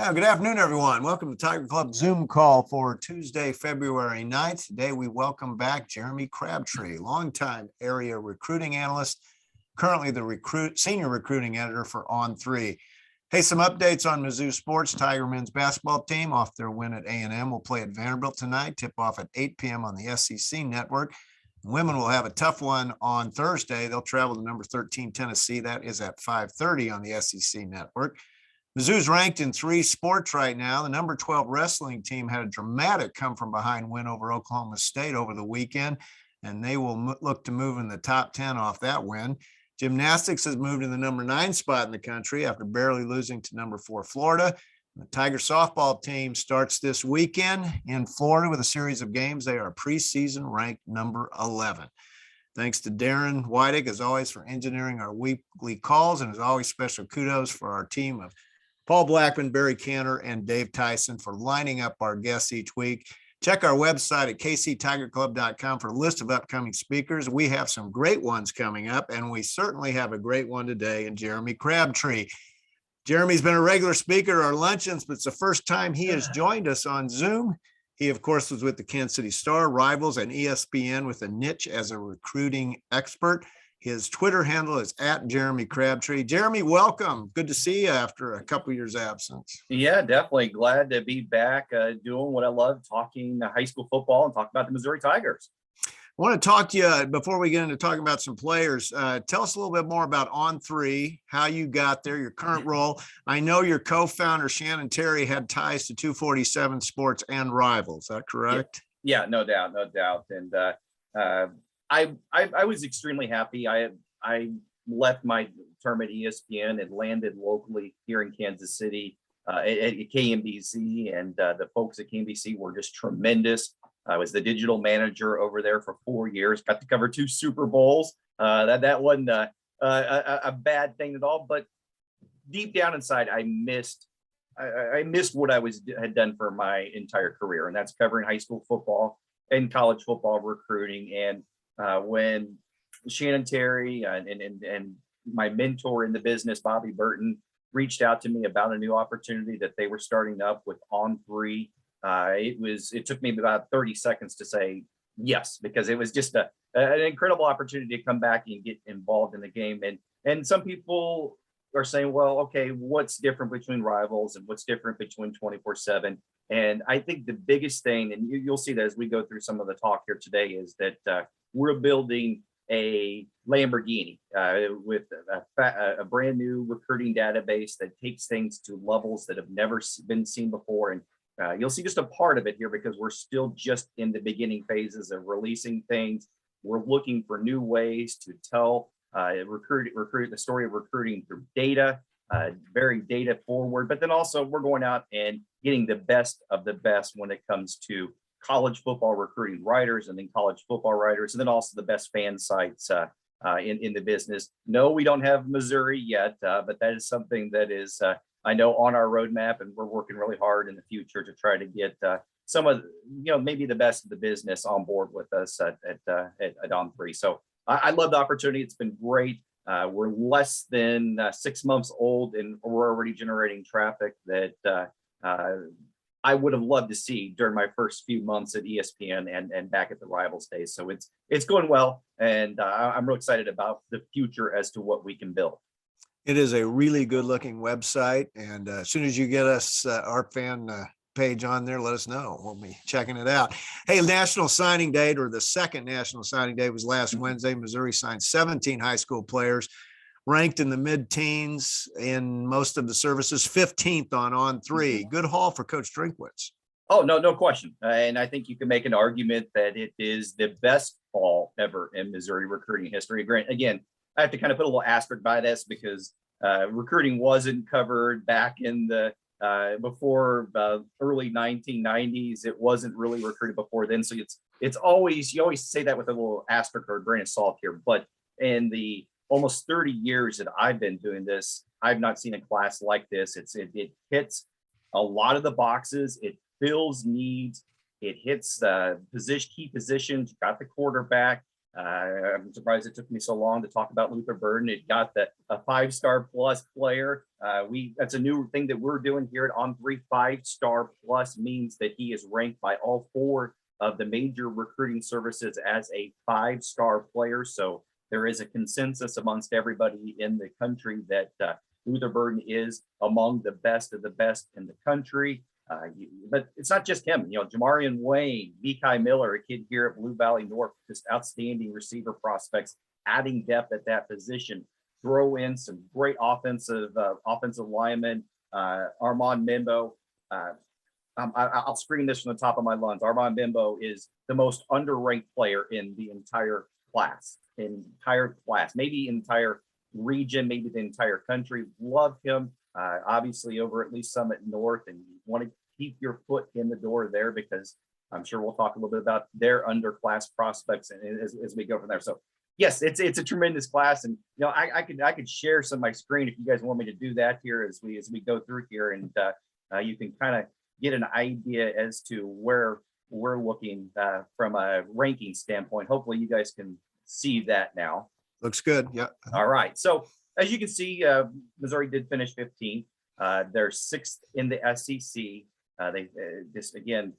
Good afternoon, everyone. Welcome to Tiger Club Zoom call for Tuesday, February 9th. Today, we welcome back Jeremy Crabtree, longtime area recruiting analyst, currently the senior recruiting editor for On3. Hey, some updates on Mizzou sports. Tiger men's basketball team off their win at A&M will play at Vanderbilt tonight, tip off at 8 p.m. on the SEC network. Women will have a tough one on Thursday. They'll travel to number 13 Tennessee. That is at 5:30 on the SEC network. Mizzou's ranked in 3 sports right now. The number 12 wrestling team had a dramatic come-from-behind win over Oklahoma State over the weekend, and they will look to move in the top 10 off that win. Gymnastics has moved in the number 9 spot in the country after barely losing to number 4 Florida. The Tiger softball team starts this weekend in Florida with a series of games. They are preseason ranked number 11. Thanks to Darren Weidig, as always, for engineering our weekly calls, and as always, special kudos for our team of Paul Blackman, Barry Cantor, and Dave Tyson for lining up our guests each week. Check our website at kctigerclub.com for a list of upcoming speakers. We have some great ones coming up, and we certainly have a great one today in Jeremy Crabtree. Jeremy's been a regular speaker at our luncheons, but it's the first time he has joined us on Zoom. He, of course, was with the Kansas City Star, Rivals, and ESPN with a niche as a recruiting expert. His Twitter handle is at Jeremy Crabtree. Jeremy, welcome. Good to see you after a couple years absence. Yeah, definitely. Glad to be back doing what I love, talking high school football and talking about the Missouri Tigers. I want to talk to you before we get into talking about some players. Tell us a little bit more about On3, how you got there, your current role. I know your co-founder, Shannon Terry, had ties to 247 Sports and Rivals. Is that correct? Yeah, no doubt. And I was extremely happy. I left my term at ESPN and landed locally here in Kansas City at KMBC, and the folks at KMBC were just tremendous. I was the digital manager over there for 4 years. Got to cover 2 Super Bowls. That wasn't a bad thing at all. But deep down inside, I missed what I had done for my entire career, and that's covering high school football and college football recruiting. And when Shannon Terry and my mentor in the business, Bobby Burton, reached out to me about a new opportunity that they were starting up with On3, it took me about 30 seconds to say yes, because it was just an incredible opportunity to come back and get involved in the game. And some people are saying, well, okay, what's different between Rivals and what's different between 24/7? And I think the biggest thing, and you'll see that as we go through some of the talk here today, is that we're building a Lamborghini with a brand new recruiting database that takes things to levels that have never been seen before. And you'll see just a part of it here because we're still just in the beginning phases of releasing things. We're looking for new ways to tell the story of recruiting through data, very data forward, but then also we're going out and getting the best of the best when it comes to college football recruiting writers, and then college football writers, and then also the best fan sites in the business. No, we don't have Missouri yet, but that is something that is, I know, on our roadmap, and we're working really hard in the future to try to get some of, maybe the best of the business on board with us at On3. So I love the opportunity. It's been great. We're less than 6 months old, and we're already generating traffic that I would have loved to see during my first few months at ESPN and back at the Rivals days. So it's going well, and I'm real excited about the future as to what we can build. It is a really good looking website, and as soon as you get us our fan page on there, let us know. We'll be checking it out. Hey, National Signing Day, or the second National Signing Day, was last Wednesday. Missouri signed 17 high school players, ranked in the mid-teens in most of the services, 15th on On3. Good haul for Coach Drinkwitz. Oh, no question. And I think you can make an argument that it is the best haul ever in Missouri recruiting history. Again, I have to kind of put a little asterisk by this because recruiting wasn't covered back in the before early 1990s. It wasn't really recruited before then. So it's always, you always say that with a little asterisk or a grain of salt here. But in the almost 30 years that I've been doing this, I've not seen a class like this. It hits a lot of the boxes. It fills needs. It hits key positions. You got the quarterback. I'm surprised it took me so long to talk about Luther Burden. It got a 5-star plus player. That's a new thing that we're doing here at On3. 5-star plus means that he is ranked by all 4 of the major recruiting services as a 5-star player. So there is a consensus amongst everybody in the country that Luther Burden is among the best of the best in the country. But it's not just him. Jamarian Wayne, Vikai Miller, a kid here at Blue Valley North, just outstanding receiver prospects, adding depth at that position. Throw in some great offensive linemen. Armand Mimbo. I'll scream this from the top of my lungs. Armand Mimbo is the most underranked player in the entire class, maybe entire region, maybe the entire country. Love him. Obviously over at Lee's Summit North, and you want to keep your foot in the door there, because I'm sure we'll talk a little bit about their underclass prospects as we go from there. So yes, it's a tremendous class, and I could share some of my screen if you guys want me to do that here as we go through here, and you can kind of get an idea as to where we're looking from a ranking standpoint. Hopefully you guys can see that now. Looks good. Yeah. All right. So as you can see, Missouri did finish 15th. They're 6th in the SEC. They just, again,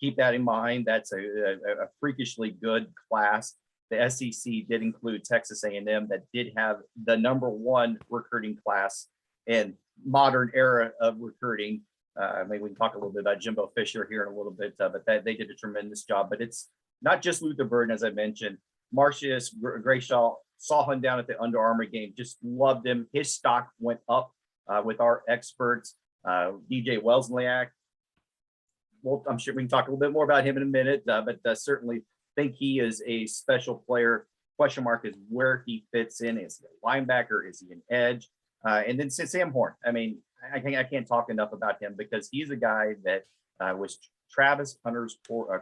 keep that in mind. That's a freakishly good class. The SEC did include Texas A&M, that did have the #1 recruiting class in modern era of recruiting. Maybe we can talk a little bit about Jimbo Fisher here in a little bit, but they did a tremendous job. But it's not just Luther Burden, as I mentioned. Marcius Grayshaw saw him down at the Under Armour game, just loved him. His stock went up with our experts. DJ Welsniak, well, I'm sure we can talk a little bit more about him in a minute, but certainly think he is a special player. Question mark is where he fits in. Is he a linebacker? Is he an edge? And then Sam Horn. I mean, I can't talk enough about him, because he's a guy that was Travis Hunter's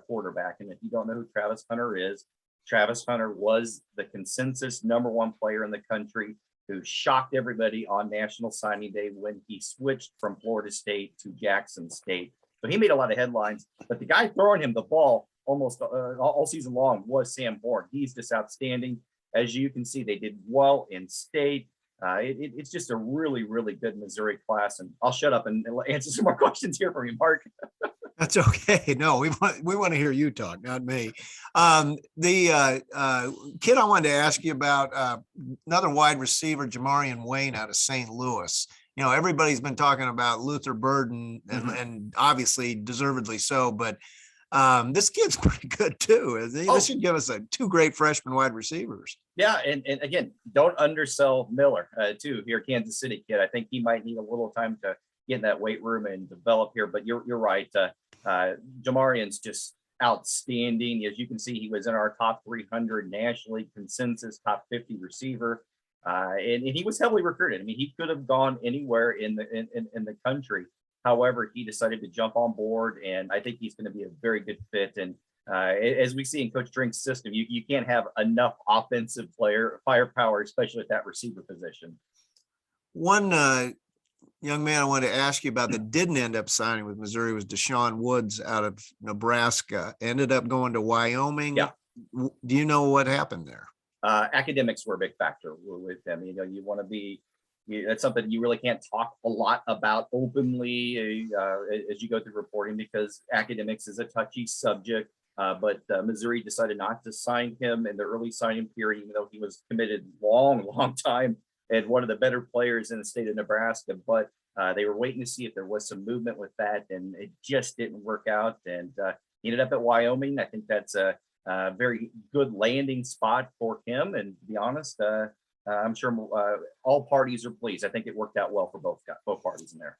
quarterback. And if you don't know who Travis Hunter is, Travis Hunter was the consensus #1 player in the country, who shocked everybody on National Signing Day when he switched from Florida State to Jackson State. So he made a lot of headlines, but the guy throwing him the ball almost all season long was Sam Horn. He's just outstanding. As you can see, they did well in state. It's just a really, really good Missouri class. And I'll shut up and answer some more questions here from you, Mark. That's okay. No, we want to hear you talk, not me. The kid I wanted to ask you about, another wide receiver, Jamarian Wayne out of St. Louis. Everybody's been talking about Luther Burden, and obviously deservedly so, but this kid's pretty good too. This should give us 2 great freshman wide receivers. Yeah, and again, don't undersell Miller too here, Kansas City kid. I think he might need a little time to get in that weight room and develop here, but you're right. Jamarian's just outstanding. As you can see, he was in our top 300 nationally, consensus top 50 receiver, and he was heavily recruited. I mean, he could have gone anywhere in the country. However, he decided to jump on board, and I think he's going to be a very good fit. And as we see in Coach Drink's system, you can't have enough offensive firepower, especially at that receiver position. One young man I wanted to ask you about that didn't end up signing with Missouri was Deshaun Woods out of Nebraska. Ended up going to Wyoming. Yeah. Do you know what happened there? Academics were a big factor with them. You want to be. That's something you really can't talk a lot about openly as you go through reporting, because academics is a touchy subject. But Missouri decided not to sign him in the early signing period, even though he was committed long time and one of the better players in the state of Nebraska. But they were waiting to see if there was some movement with that, and it just didn't work out. And he ended up at Wyoming. I think that's a very good landing spot for him. And to be honest, I'm sure all parties are pleased. I think it worked out well for both parties in there.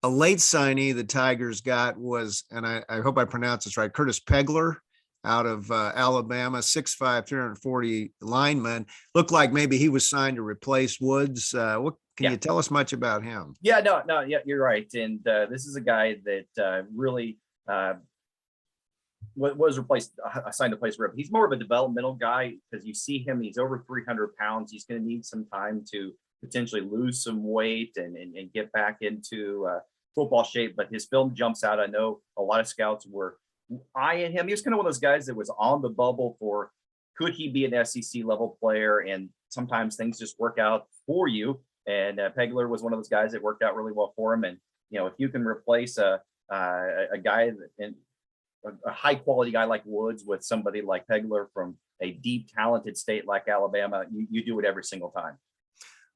A late signee the Tigers got was, and I hope I pronounced this right, Curtis Pegler out of Alabama, 6'5", 340 lineman. Looked like maybe he was signed to replace Woods. What can you tell us much about him? Yeah, you're right. And this is a guy that really was assigned to place rep. He's more of a developmental guy, because you see him, he's over 300 pounds. He's going to need some time to potentially lose some weight and get back into football shape, but his film jumps out. I know a lot of scouts were eyeing him. He was kind of one of those guys that was on the bubble for could he be an SEC level player? And sometimes things just work out for you. And Pegler was one of those guys that worked out really well for him. And, if you can replace a guy and a high quality guy like Woods with somebody like Pegler from a deep, talented state like Alabama, you do it every single time.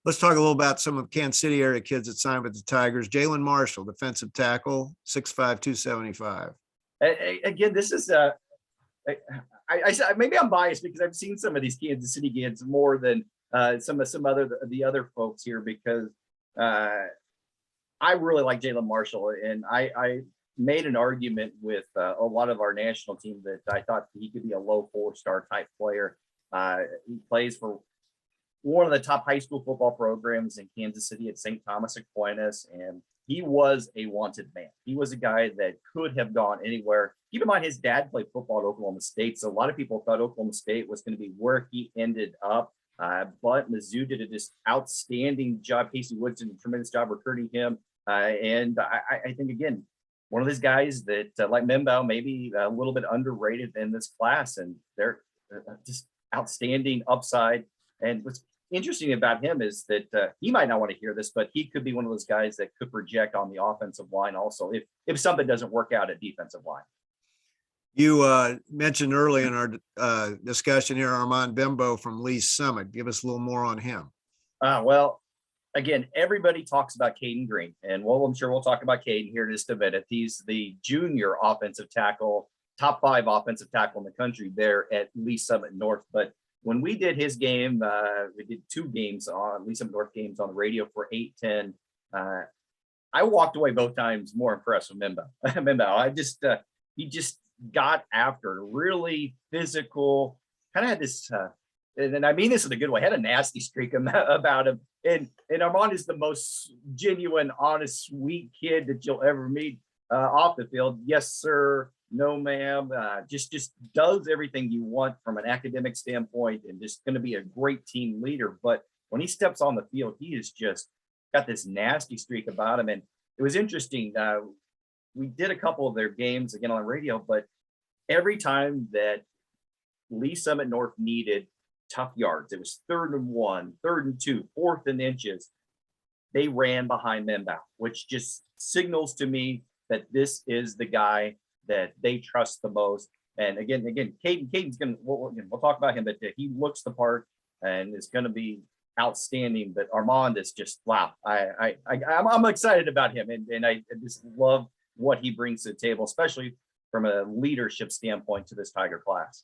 Let's talk a little about some of Kansas City area kids that signed with the Tigers. Jalen Marshall, defensive tackle, 6'5", 275. Again, this is maybe I'm biased because I've seen some of these Kansas City kids more than some the other folks here, because I really like Jalen Marshall, and I made an argument with a lot of our national team that I thought he could be a low 4-star type player. He plays for one of the top high school football programs in Kansas City at St. Thomas Aquinas, and he was a wanted man. He was a guy that could have gone anywhere. Keep in mind, his dad played football at Oklahoma State, so a lot of people thought Oklahoma State was going to be where he ended up. But Mizzou did a just outstanding job. Casey Woods did a tremendous job recruiting him. And I think, again, one of these guys that, like Membo, maybe a little bit underrated in this class, and they're just outstanding upside. And what's interesting about him is that he might not want to hear this, but he could be one of those guys that could project on the offensive line also if something doesn't work out at defensive line. You mentioned early in our discussion here, Armand Bimbo from Lee's Summit. Give us a little more on him. Well, again, everybody talks about Caden Green, and I'm sure we'll talk about Caden here in just a minute. He's the junior offensive tackle, top 5 offensive tackle in the country there at Lee Summit North. But when we did his game, we did 2 games on Lee Summit North games on the radio for 8:10. I walked away both times more impressed with Membo. He just got after, really physical, kind of had this, and I mean this in a good way, had a nasty streak about him. And Armand is the most genuine, honest, sweet kid that you'll ever meet off the field. Yes, sir. No, ma'am. Just does everything you want from an academic standpoint, and just going to be a great team leader. But when he steps on the field, he is just got this nasty streak about him. And it was interesting. We did a couple of their games again on the radio, but every time that Lee Summit North needed tough yards, it was 3rd and 1, 3rd and 2, 4th and inches, they ran behind Membo, which just signals to me that this is the guy that they trust the most. And again, Caden's going to, we'll talk about him, but he looks the part and is going to be outstanding. But Armand is just, wow. I'm excited about him, and I just love what he brings to the table, especially from a leadership standpoint to this Tiger class.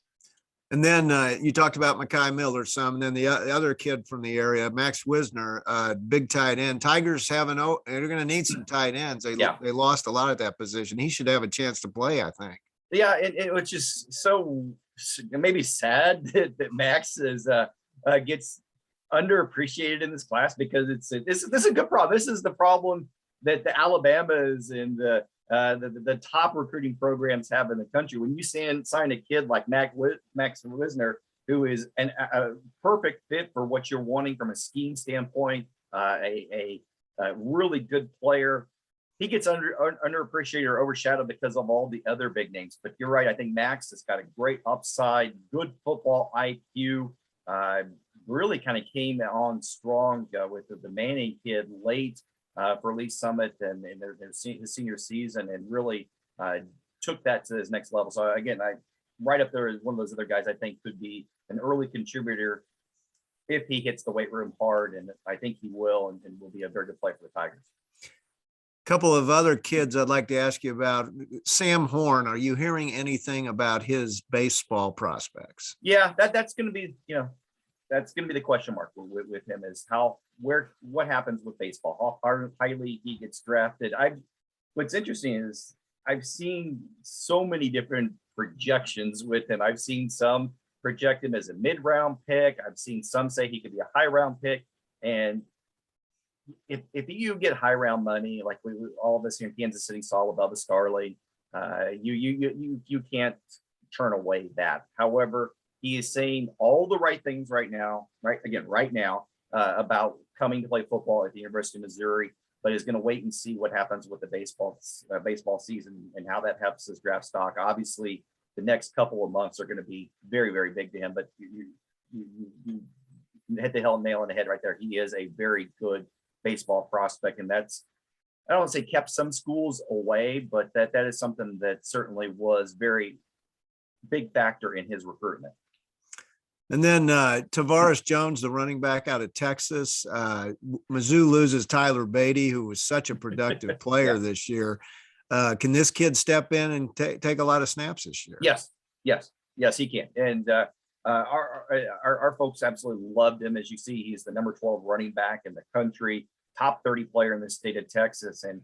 And then you talked about Mekhi Miller some, and then the other kid from the area, Max Wisner, big tight end. Tigers they're going to need some tight ends. They lost a lot at that position. He should have a chance to play, I think. Yeah, it was just so maybe sad that Max gets underappreciated in this class, because this is a good problem. This is the problem that the Alabamas and the top recruiting programs have in the country. When you sign a kid like Max Wisner, who is a perfect fit for what you're wanting from a scheme standpoint, a really good player, he gets underappreciated or overshadowed because of all the other big names. But you're right. I think Max has got a great upside, good football IQ, really kind of came on strong with the Manning kid late for Lee Summit and his senior season, and really took that to his next level. So again, right up there is one of those other guys I think could be an early contributor if he hits the weight room hard, and I think he will, and will be a very good player for the Tigers. Couple of other kids I'd like to ask you about. Sam Horn, are you hearing anything about his baseball prospects? Yeah, that's going to be, that's going to be the question mark with him, is what happens with baseball, how highly he gets drafted. What's interesting is I've seen so many different projections with him. I've seen some project him as a mid-round pick. I've seen some say he could be a high-round pick. And if you get high-round money, like all of us here in Kansas City saw above the Starling, you can't turn away that. However, he is saying all the right things right now, about coming to play football at the University of Missouri, but is going to wait and see what happens with the baseball season and how that helps his draft stock. Obviously, the next couple of months are going to be very, very big to him. But you hit the nail on the head right there. He is a very good baseball prospect, and that's, I don't want to say kept some schools away, but that is something that certainly was very big factor in his recruitment. And then Tavares Jones, the running back out of Texas. Mizzou loses Tyler Beatty, who was such a productive player this year. Can this kid step in and take a lot of snaps this year? Yes, he can. And our folks absolutely loved him. As you see, he's the number 12 running back in the country, top 30 player in the state of Texas. And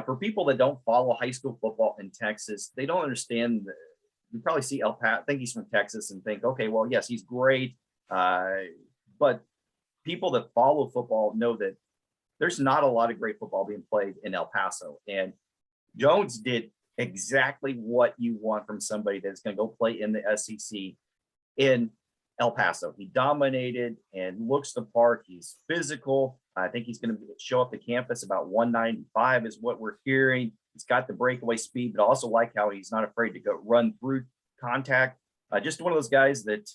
for people that don't follow high school football in Texas, they don't understand. You probably see El Paso, think he's from Texas, and think, okay, well, yes, he's great. But people that follow football know that there's not a lot of great football being played in El Paso. And Jones did exactly what you want from somebody that's going to go play in the SEC in El Paso. He dominated and looks the part. He's physical. I think he's going to show up to campus about 195 is what we're hearing. He's got the breakaway speed, but also like how he's not afraid to go run through contact. Just one of those guys that,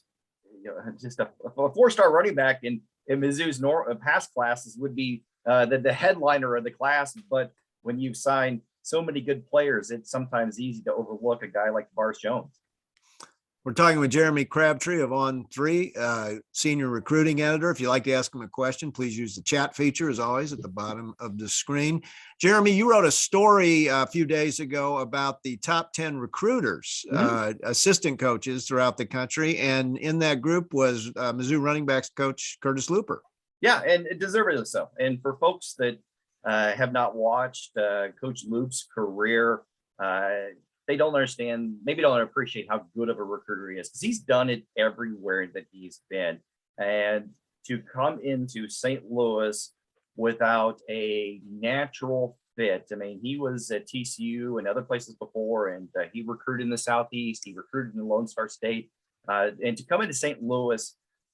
just a 4-star running back in Mizzou's past classes would be the headliner of the class. But when you've signed so many good players, it's sometimes easy to overlook a guy like Tavares Jones. We're talking with Jeremy Crabtree of On3, senior recruiting editor. If you'd like to ask him a question, please use the chat feature, as always, at the bottom of the screen. Jeremy, you wrote a story a few days ago about the top 10 recruiters, assistant coaches throughout the country. And in that group was Mizzou running backs coach Curtis Looper. Yeah, and deservedly so. And for folks that have not watched Coach Loop's career, they don't understand, maybe don't appreciate how good of a recruiter he is, because he's done it everywhere that he's been. And to come into St. Louis without a natural fit, I mean, he was at TCU and other places before, and he recruited in the Southeast, he recruited in the Lone Star State, and to come into St. Louis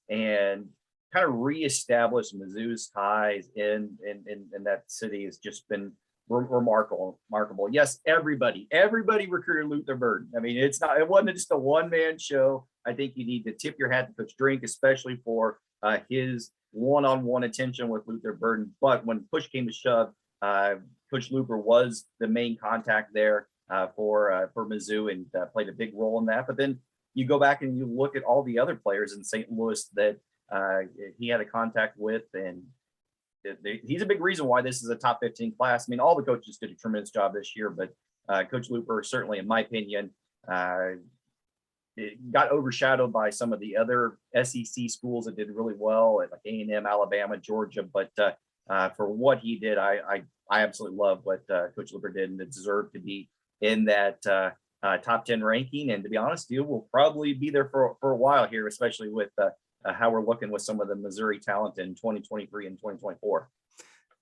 and kind of reestablish Mizzou's ties in that city has just been remarkable. Yes, everybody recruited Luther Burden. I mean, it wasn't just a one-man show. I think you need to tip your hat to Coach Drink, especially for his one-on-one attention with Luther Burden. But when push came to shove, Coach Looper was the main contact there for Mizzou and played a big role in that. But then you go back and you look at all the other players in St. Louis that he had a contact with, and he's a big reason why this is a top 15 class. I mean, all the coaches did a tremendous job this year, but Coach Looper, certainly, in my opinion, it got overshadowed by some of the other SEC schools that did really well, like A&M, Alabama, Georgia. But for what he did, I absolutely love what Coach Looper did, and it deserved to be in that top 10 ranking. And to be honest, you will probably be there for a while here, especially with how we're looking with some of the Missouri talent in 2023 and 2024.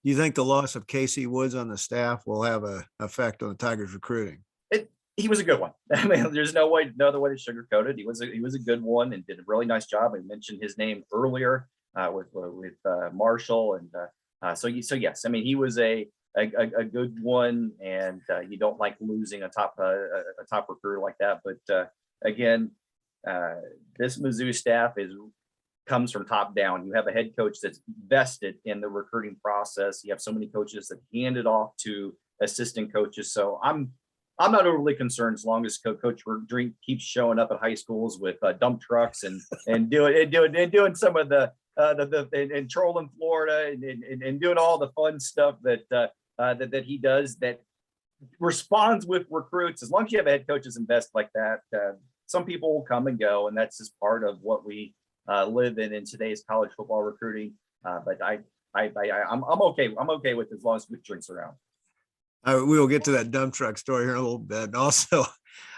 Do you think the loss of Casey Woods on the staff will have an effect on the Tigers recruiting? He was a good one. I mean, there's no other way to sugarcoat it. He was a good one and did a really nice job. I mentioned his name earlier with Marshall, and so yes, I mean, he was a good one, and you don't like losing a top recruiter like that. But again, this Mizzou staff comes from top down. You have a head coach that's vested in the recruiting process. You have so many coaches that hand it off to assistant coaches. So I'm not overly concerned as long as Coach Drink keeps showing up at high schools with dump trucks and doing some of the and trolling Florida and doing all the fun stuff that he does, that responds with recruits. As long as you have a head coach that's invested like that, some people will come and go, and that's just part of what we live in today's college football recruiting. But I'm okay. I'm okay with it as long as Coach Drink's around. We will get to that dump truck story here in a little bit. And also,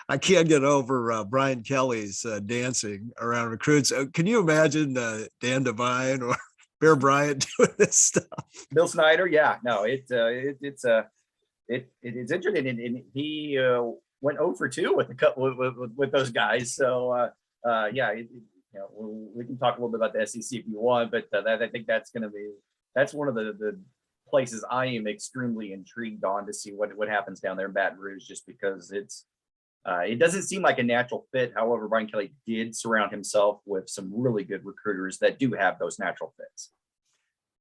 I can't get over Brian Kelly's dancing around recruits. Can you imagine Dan Devine or Bear Bryant doing this stuff? Bill Snyder, yeah, no, it's interesting, and he went 0 for 2 with those guys. So yeah, we can talk a little bit about the SEC if you want, but I think that's one of the places I am extremely intrigued on to see what happens down there in Baton Rouge, just because it's it doesn't seem like a natural fit. However, Brian Kelly did surround himself with some really good recruiters that do have those natural fits.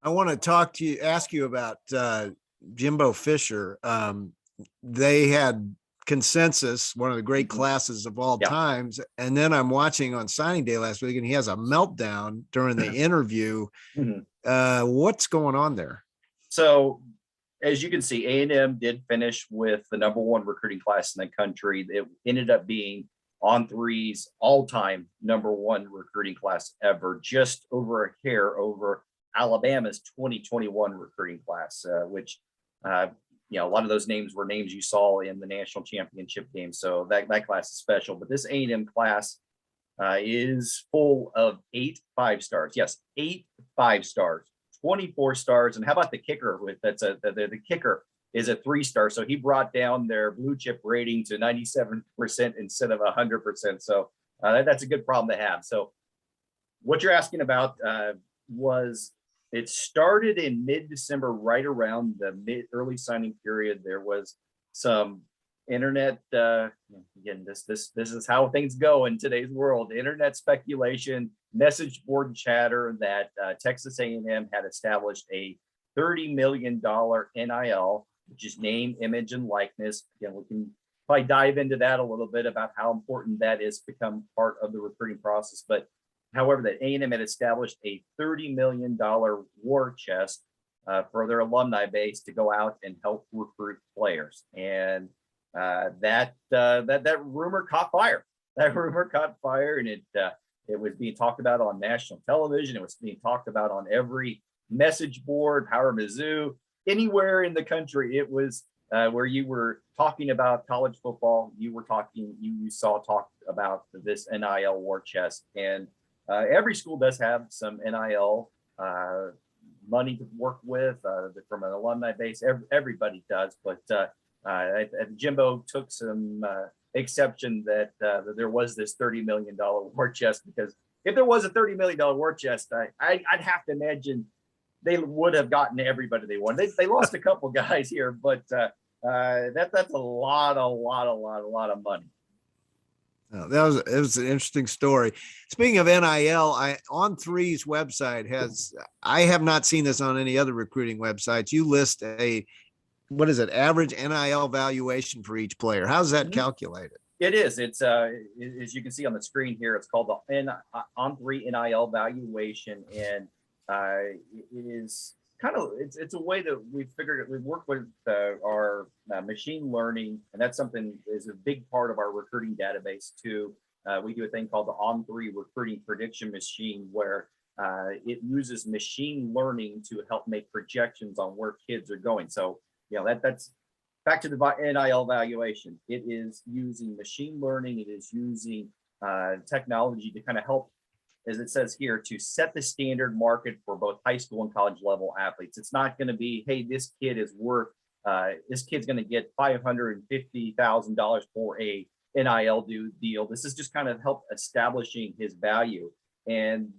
I want to ask you about Jimbo Fisher. They had Consensus, one of the great classes of all times. And then I'm watching on signing day last week, and he has a meltdown during the interview. What's going on there? So as you can see, A&M did finish with the #1 recruiting class in the country. It ended up being On3's all-time #1 recruiting class ever, just over a hair over Alabama's 2021 recruiting class, which a lot of those names were names you saw in the national championship game. So that class is special. But this A&M class is full of 8 5-stars. Yes, 8 5-stars, 24 stars. And how about the kicker? The kicker is a 3-star. So he brought down their blue chip rating to 97% instead of 100%. So that's a good problem to have. So what you're asking about was, it started in mid-December, right around the early signing period. There was some internet, again, this is how things go in today's world, internet speculation, message board chatter that Texas A&M had established a $30 million NIL, which is name, image, and likeness. Again, we can probably dive into that a little bit about how important that is to become part of the recruiting process. But however, that A&M had established a $30 million war chest for their alumni base to go out and help recruit players. And that rumor caught fire. That rumor caught fire, and it was being talked about on national television. It was being talked about on every message board, Power Mizzou, anywhere in the country. It was where you were talking about college football. You saw talk about this NIL war chest. And every school does have some NIL money to work with from an alumni base. Everybody does, but Jimbo took some exception that there was this $30 million war chest, because if there was a $30 million war chest, I'd have to imagine they would have gotten everybody they wanted. They lost a couple guys here, but that's a lot of money. Oh, it was an interesting story. Speaking of NIL, On3's website I have not seen this on any other recruiting websites. You list average NIL valuation for each player. How's that calculated? It is. It's as you can see on the screen here, it's called the On3 NIL valuation, and it is it's a way that we work with our machine learning, and that's something is a big part of our recruiting database too. We do a thing called the On3 recruiting prediction machine, where it uses machine learning to help make projections on where kids are going. So that's back to the NIL valuation. It is using machine learning. It is using technology to kind of help, as it says here, to set the standard market for both high school and college level athletes. It's not going to be, hey, this kid's going to get $550,000 for a NIL deal. This is just kind of help establishing his value. And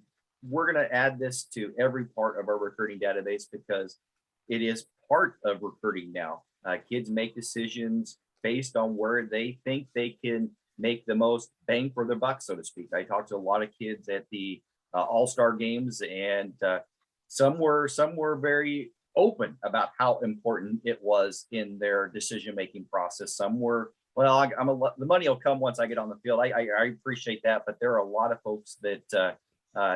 we're going to add this to every part of our recruiting database, because it is part of recruiting now. Kids make decisions based on where they think they can make the most bang for their buck, so to speak. I talked to a lot of kids at the all-star games, and some were very open about how important it was in their decision-making process. Some were, well, the money will come once I get on the field. I appreciate that, but there are a lot of folks that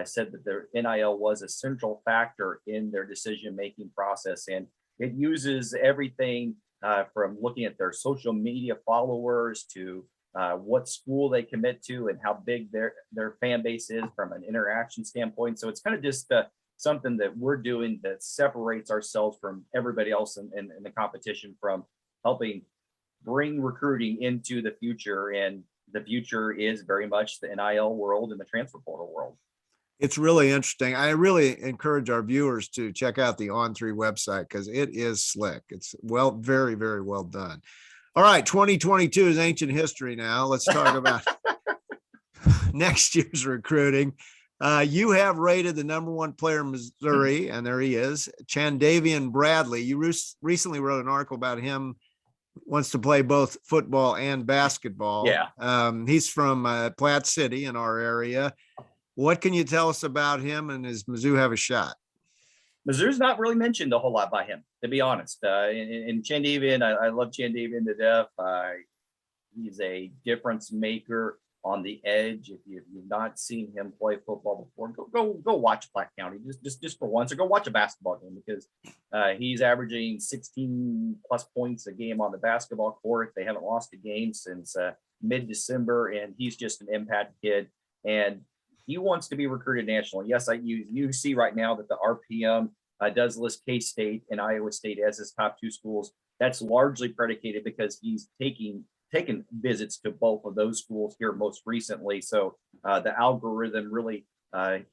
said that their NIL was a central factor in their decision-making process, and it uses everything from looking at their social media followers to what school they commit to and how big their fan base is from an interaction standpoint. So it's kind of just something that we're doing that separates ourselves from everybody else in the competition, from helping bring recruiting into the future. And the future is very much the NIL world and the transfer portal world. It's really interesting. I really encourage our viewers to check out the On3 website, because it is slick. It's very, very well done. All right, 2022 is ancient history now. Let's talk about next year's recruiting. You have rated the #1 player in Missouri, and there he is, Chandavian Bradley. You recently wrote an article about him wants to play both football and basketball. Yeah. He's from Platte City in our area. What can you tell us about him, and does Mizzou have a shot? Mizzou's not really mentioned a whole lot by him, to be honest. In Chandavian, I love Chandavian to death. He's a difference maker on the edge. If you've not seen him play football before, go watch Platte County just for once, or go watch a basketball game, because he's averaging 16 plus points a game on the basketball court. They haven't lost a game since mid-December, and he's just an impact kid. And he wants to be recruited nationally. Yes, you see right now that the RPM does list K-State and Iowa State as his top two schools. That's largely predicated because he's taken visits to both of those schools here most recently. So the algorithm really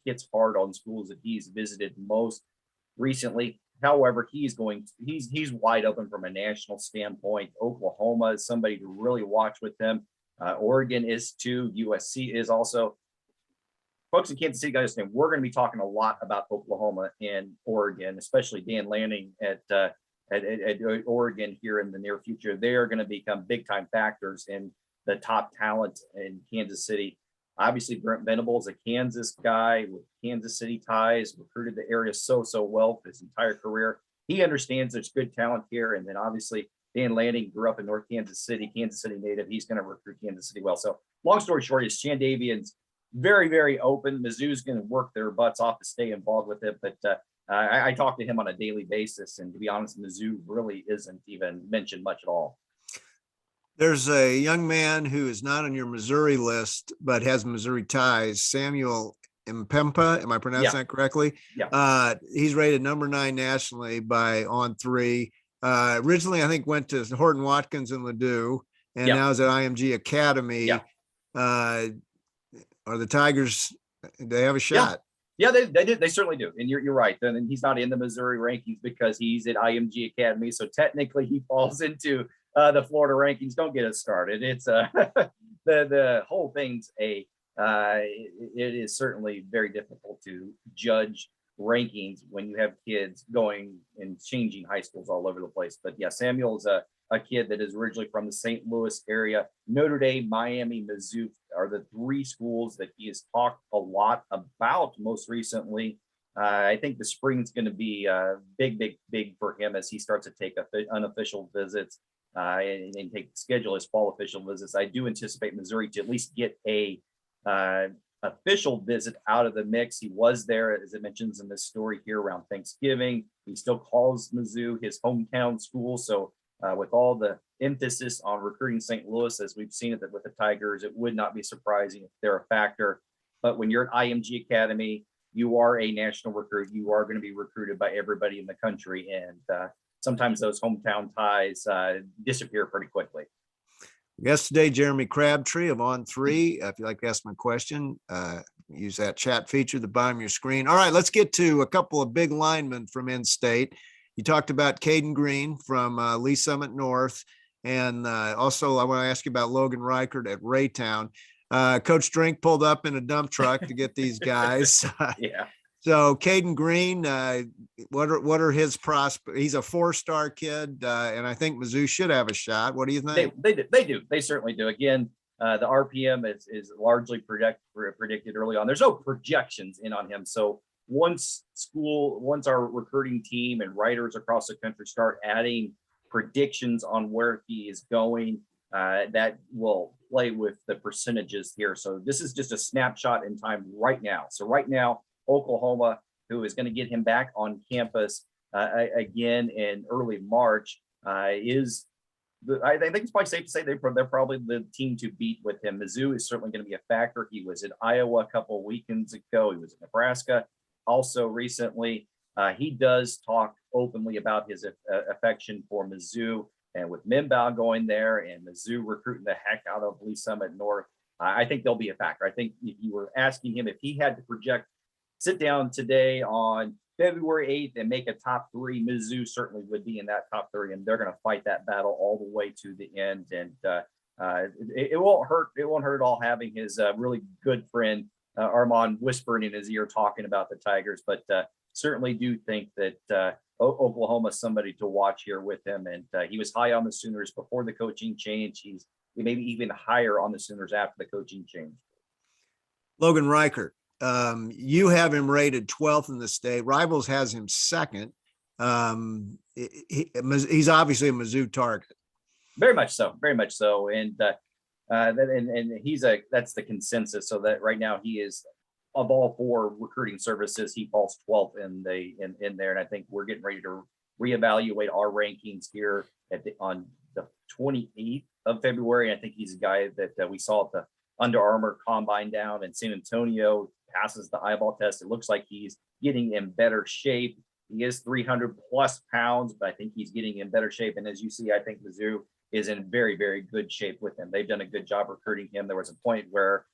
hits hard on schools that he's visited most recently. However, he's wide open from a national standpoint. Oklahoma is somebody to really watch with him. Oregon is too. USC is also. Folks in Kansas City, guys, we're going to be talking a lot about Oklahoma and Oregon, especially Dan Lanning at Oregon here in the near future. They are going to become big-time factors in the top talent in Kansas City. Obviously, Brent Venables, a Kansas guy with Kansas City ties, recruited the area so well for his entire career. He understands there's good talent here. And then obviously, Dan Lanning grew up in North Kansas City native. He's going to recruit Kansas City well. So long story short is Chandavian's very, very open. Mizzou's going to work their butts off to stay involved with it. But I talk to him on a daily basis. And to be honest, Mizzou really isn't even mentioned much at all. There's a young man who is not on your Missouri list, but has Missouri ties, Samuel Mpempa. Am I pronouncing that correctly? Yeah. He's rated number 9 nationally by On3. Originally, I think went to Horton Watkins in Ladue, and now is at IMG Academy. Are the Tigers, they have a shot? Yeah, they certainly do. And you're right. And he's not in the Missouri rankings because he's at IMG Academy. So technically he falls into the Florida rankings. Don't get us started. It's the whole thing's it is certainly very difficult to judge rankings when you have kids going and changing high schools all over the place. But yeah, Samuel's a kid that is originally from the St. Louis area. Notre Dame, Miami, Mizzou are the 3 schools that he has talked a lot about most recently. I think the spring's going to be big for him as he starts to take unofficial visits and schedule his fall official visits. I do anticipate Missouri to at least get a official visit out of the mix. He was there, as it mentions in this story here, around Thanksgiving. He still calls Mizzou his hometown school. So with all the emphasis on recruiting St. Louis, as we've seen it with the Tigers, it would not be surprising if they're a factor. But when you're at IMG Academy, you are a national recruit. You are going to be recruited by everybody in the country. And sometimes those hometown ties disappear pretty quickly. Guest today, Jeremy Crabtree of On3. If you'd like to ask him a question, use that chat feature at the bottom of your screen. All right, let's get to a couple of big linemen from in-state. You talked about Caden Green from Lee Summit North. And also I want to ask you about Logan Reichert at Raytown. Coach Drink pulled up in a dump truck to get these guys. Yeah. So Caden Green, what are his prospects? He's a 4-star kid, and I think Mizzou should have a shot. What do you think? They do. They certainly do. Again, the RPM is largely predicted early on. There's no projections in on him. So once our recruiting team and writers across the country start adding predictions on where he is going, that will play with the percentages here. So this is just a snapshot in time right now. So right now, Oklahoma, who is going to get him back on campus again in early March, I think it's probably safe to say they're probably the team to beat with him. Mizzou is certainly going to be a factor. He was in Iowa a couple of weekends ago. He was in Nebraska also recently. He does talk openly about his affection for Mizzou, and with Mimbaugh going there and Mizzou recruiting the heck out of Lee Summit North, I think they'll be a factor. I think if you were asking him if he had to sit down today on February 8th and make a top 3, Mizzou certainly would be in that top 3, and they're going to fight that battle all the way to the end. And it won't hurt. It won't hurt at all having his really good friend Armand whispering in his ear talking about the Tigers, but certainly do think that Oklahoma somebody to watch here with him. And he was high on the Sooners before the coaching change. He's maybe even higher on the Sooners after the coaching change. Logan Reichert, you have him rated 12th in the state. Rivals has him second. He's obviously a Mizzou target. Very much so, very much so. And that's the consensus. So that right now he is, of all 4 recruiting services, he falls 12th in there. And I think we're getting ready to reevaluate our rankings here on the 28th of February. I think he's a guy that we saw at the Under Armour combine down in San Antonio, passes the eyeball test. It looks like he's getting in better shape. He is 300 plus pounds, but I think he's getting in better shape. And as you see, I think Mizzou is in very, very good shape with him. They've done a good job recruiting him. There was a point where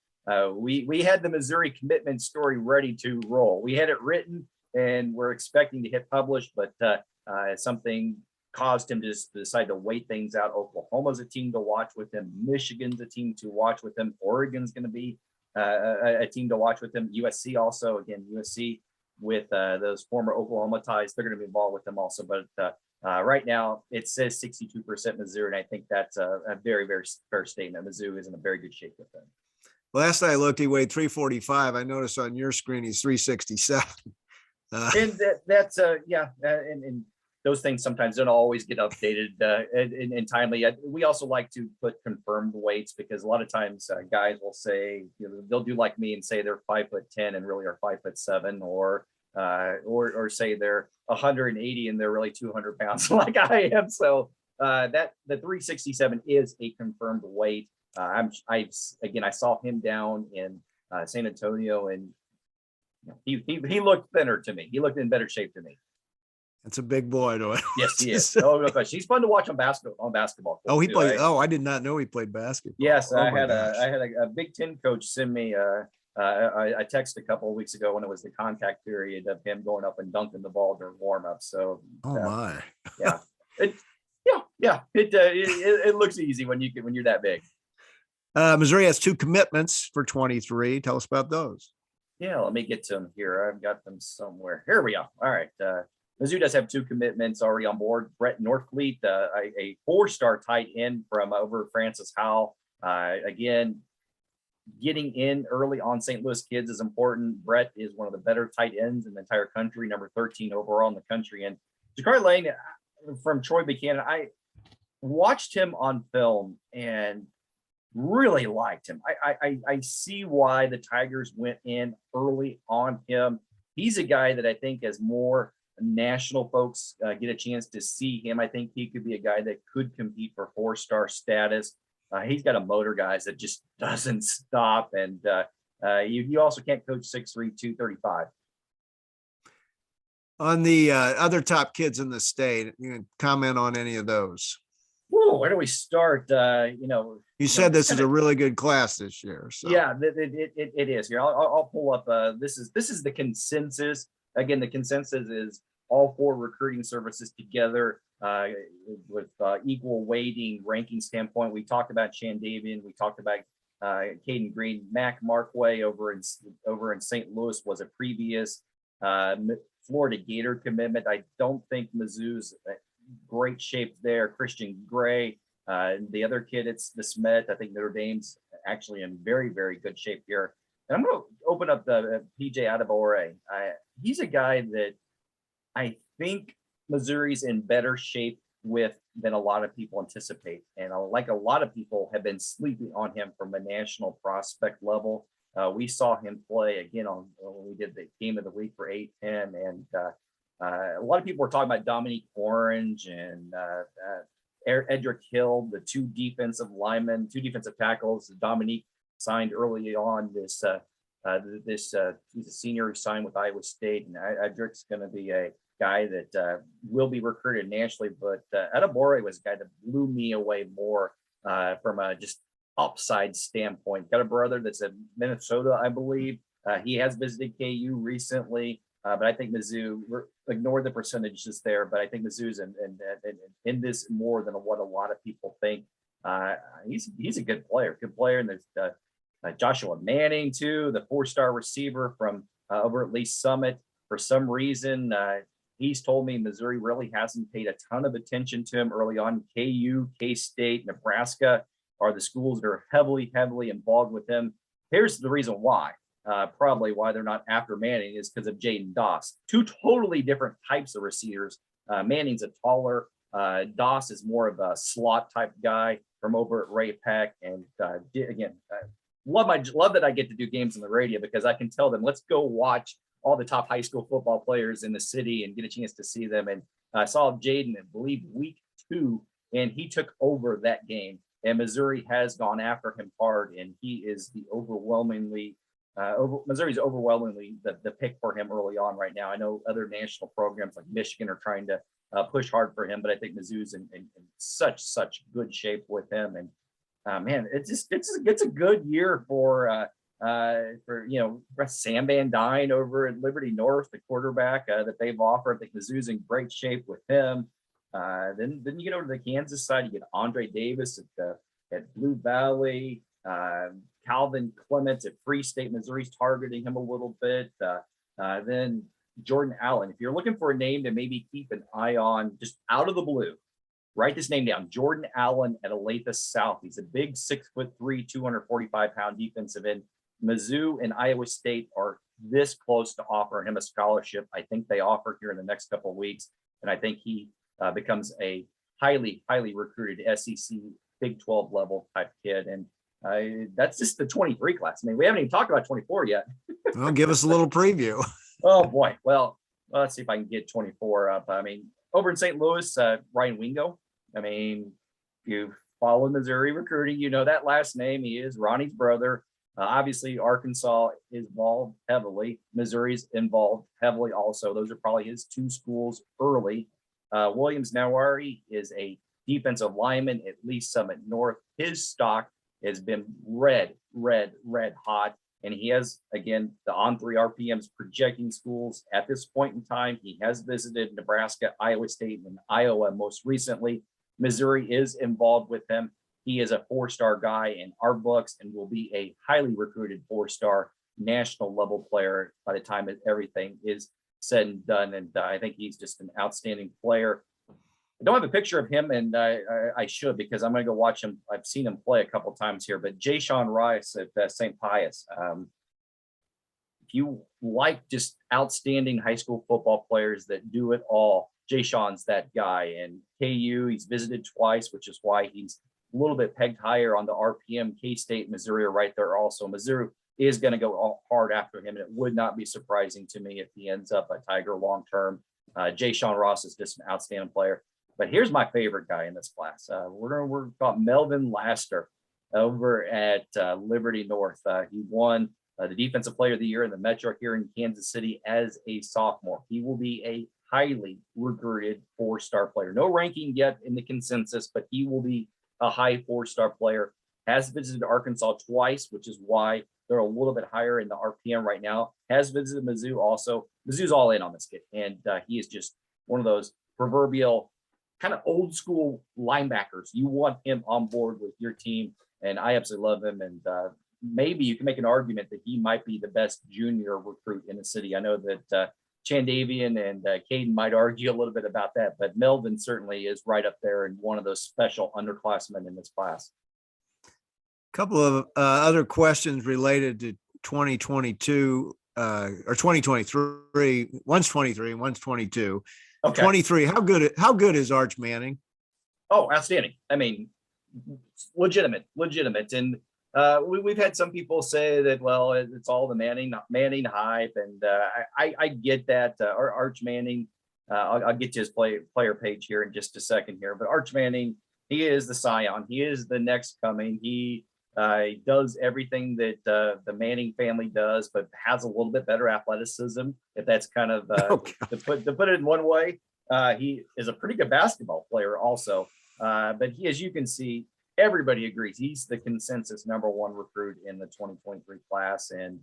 we had the Missouri commitment story ready to roll. We had it written and we're expecting to hit published, but something caused him to decide to wait things out. Oklahoma's a team to watch with him. Michigan's a team to watch with him. Oregon's going to be a team to watch with him. USC also, again, USC with those former Oklahoma ties, they're going to be involved with him also. But right now it says 62% Mizzou, and I think that's a very, very fair statement. Mizzou is in a very good shape with him. Last I looked, he weighed 345. I noticed on your screen he's 367. And that's and those things sometimes don't always get updated and timely. We also like to put confirmed weights because a lot of times guys will say, they'll do like me and say they're 5'10" and really are 5'7", or say they're 180 and they're really 200 pounds like I am. So that the 367 is a confirmed weight. I saw him down in San Antonio, and he looked thinner to me. He looked in better shape to me. It's a big boy, though. Yes, he is. Oh, no question. He's fun to watch on basketball. Oh, he played. I did not know he played basketball. Yes, I had a Big Ten coach send me a text a couple of weeks ago when it was the contact period of him going up and dunking the ball during warm-up. So, my, yeah, it looks easy when you're that big. Missouri has 2 commitments for 23. Tell us about those. Yeah, let me get to them here. I've got them somewhere. Here we are. All right. Mizzou does have 2 commitments already on board. Brett Northfleet, a 4-star tight end from over Francis Howell. Again, getting in early on St. Louis kids is important. Brett is one of the better tight ends in the entire country, number 13 overall in the country. And Jakari Lane from Troy Buchanan, I watched him on film and really liked him. I see why the Tigers went in early on him. He's a guy that I think as more national folks get a chance to see him, I think he could be a guy that could compete for 4-star status. He's got a motor, guys, that just doesn't stop. And you also can't coach 6'3", 235. On the other top kids in the state, you can comment on any of those. Whoa, where do we start? You said this is a really good class this year. So. Yeah, it is. Here, I'll pull up. This is the consensus. Again, the consensus is all 4 recruiting services together with equal weighting ranking standpoint. We talked about Chandavian. We talked about Caden Green. Mac Markway over in St. Louis was a previous Florida Gator commitment. I don't think Mizzou's great shape there. Christian Gray, the other kid, it's the Smith. I think Notre Dame's actually in very, very good shape here. And I'm going to open up the PJ Adebawore. He's a guy that I think Missouri's in better shape with than a lot of people anticipate. And like a lot of people have been sleeping on him from a national prospect level. We saw him play again when we did the game of the week for 8-10. And a lot of people were talking about Dominique Orange and Edric Hill, the 2 defensive linemen, 2 defensive tackles. Dominique signed early on this he's a senior who signed with Iowa State, and Edric's going to be a guy that will be recruited nationally. But Adebawore was a guy that blew me away more from a just upside standpoint. Got a brother that's in Minnesota, I believe. He has visited KU recently, but I think Mizzou, ignore the percentages there, but I think Mizzou's in this more than what a lot of people think. He's a good player, and there's Joshua Manning too, the 4-star receiver from over at Lee Summit. For some reason, he's told me Missouri really hasn't paid a ton of attention to him early on. KU, K-State, Nebraska are the schools that are heavily, heavily involved with him. Here's the reason why. Probably why they're not after Manning is because of Jaden Doss. Two totally different types of receivers. Manning's a taller, Doss is more of a slot type guy from over at Ray Peck. And again, love that I get to do games on the radio because I can tell them, let's go watch all the top high school football players in the city and get a chance to see them. And I saw Jaden, I believe, week 2, and he took over that game. And Missouri has gone after him hard, and he is the overwhelmingly Missouri's overwhelmingly the pick for him early on right now. I know other national programs like Michigan are trying to push hard for him, but I think Mizzou's in such good shape with him. And man, it's a good year for Sam Van Dyne over at Liberty North, the quarterback that they've offered. I think Mizzou's in great shape with him. Then you get over to the Kansas side, you get Andre Davis at Blue Valley. Calvin Clements at Free State, Missouri's targeting him a little bit. Then Jordan Allen. If you're looking for a name to maybe keep an eye on, just out of the blue, write this name down. Jordan Allen at Olathe South. He's a big 6'3", 245-pound defensive end. Mizzou and Iowa State are this close to offering him a scholarship. I think they offer here in the next couple of weeks, and I think he becomes a highly recruited SEC Big 12 level type kid. And that's just the 23 class. I mean, we haven't even talked about 24 yet. Well, give us a little preview. Oh boy. Well, let's see if I can get 24 up. I mean, over in St. Louis, Ryan Wingo. I mean, you follow Missouri recruiting, you know that last name. He is Ronnie's brother. Obviously, Arkansas is involved heavily. Missouri's involved heavily also. Those are probably his 2 schools early. Williams Nawari is a defensive lineman at Lee Summit North. His stock has been red hot. And he has, again, the On3 RPM's projecting schools at this point in time. He has visited Nebraska, Iowa State, and Iowa most recently. Missouri is involved with him. He is a 4-star guy in our books and will be a highly recruited 4-star national level player by the time that everything is said and done. And I think he's just an outstanding player. I don't have a picture of him, and I should, because I'm going to go watch him. I've seen him play a couple times here, but Jay Sean Rice at St. Pius. If you like just outstanding high school football players that do it all, Jay Sean's that guy. And KU, he's visited twice, which is why he's a little bit pegged higher on the RPM. K-State, Missouri are right there also. Missouri is going to go all hard after him, and it would not be surprising to me if he ends up a Tiger long-term. Jay Sean Ross is just an outstanding player. But here's my favorite guy in this class. We're about Melvin Laster over at Liberty North. He won the Defensive Player of the Year in the Metro here in Kansas City as a sophomore. He will be a highly recruited 4-star player. No ranking yet in the consensus, but he will be a high 4-star player. Has visited Arkansas twice, which is why they're a little bit higher in the RPM right now. Has visited Mizzou also. Mizzou's all in on this kid, and he is just one of those proverbial kind of old school linebackers. You want him on board with your team, and I absolutely love him. And maybe you can make an argument that he might be the best junior recruit in the city. I know that Chandavian and Caden might argue a little bit about that, but Melvin certainly is right up there and one of those special underclassmen in this class. A couple of other questions related to 2022 or 2023. One's 23 and one's 22. Okay. 23. How good is Arch Manning? Oh, outstanding. I mean, legitimate. And we've had some people say that, well, it's all the Manning hype, and I get that. Arch Manning, I'll get to his player page here in just a second here, but Arch Manning, he is the scion. He is the next coming. He does everything that the Manning family does, but has a little bit better athleticism, if that's kind of to put it in one way. He is a pretty good basketball player also, but he, as you can see, everybody agrees he's the consensus #1 recruit in the 2023 class. And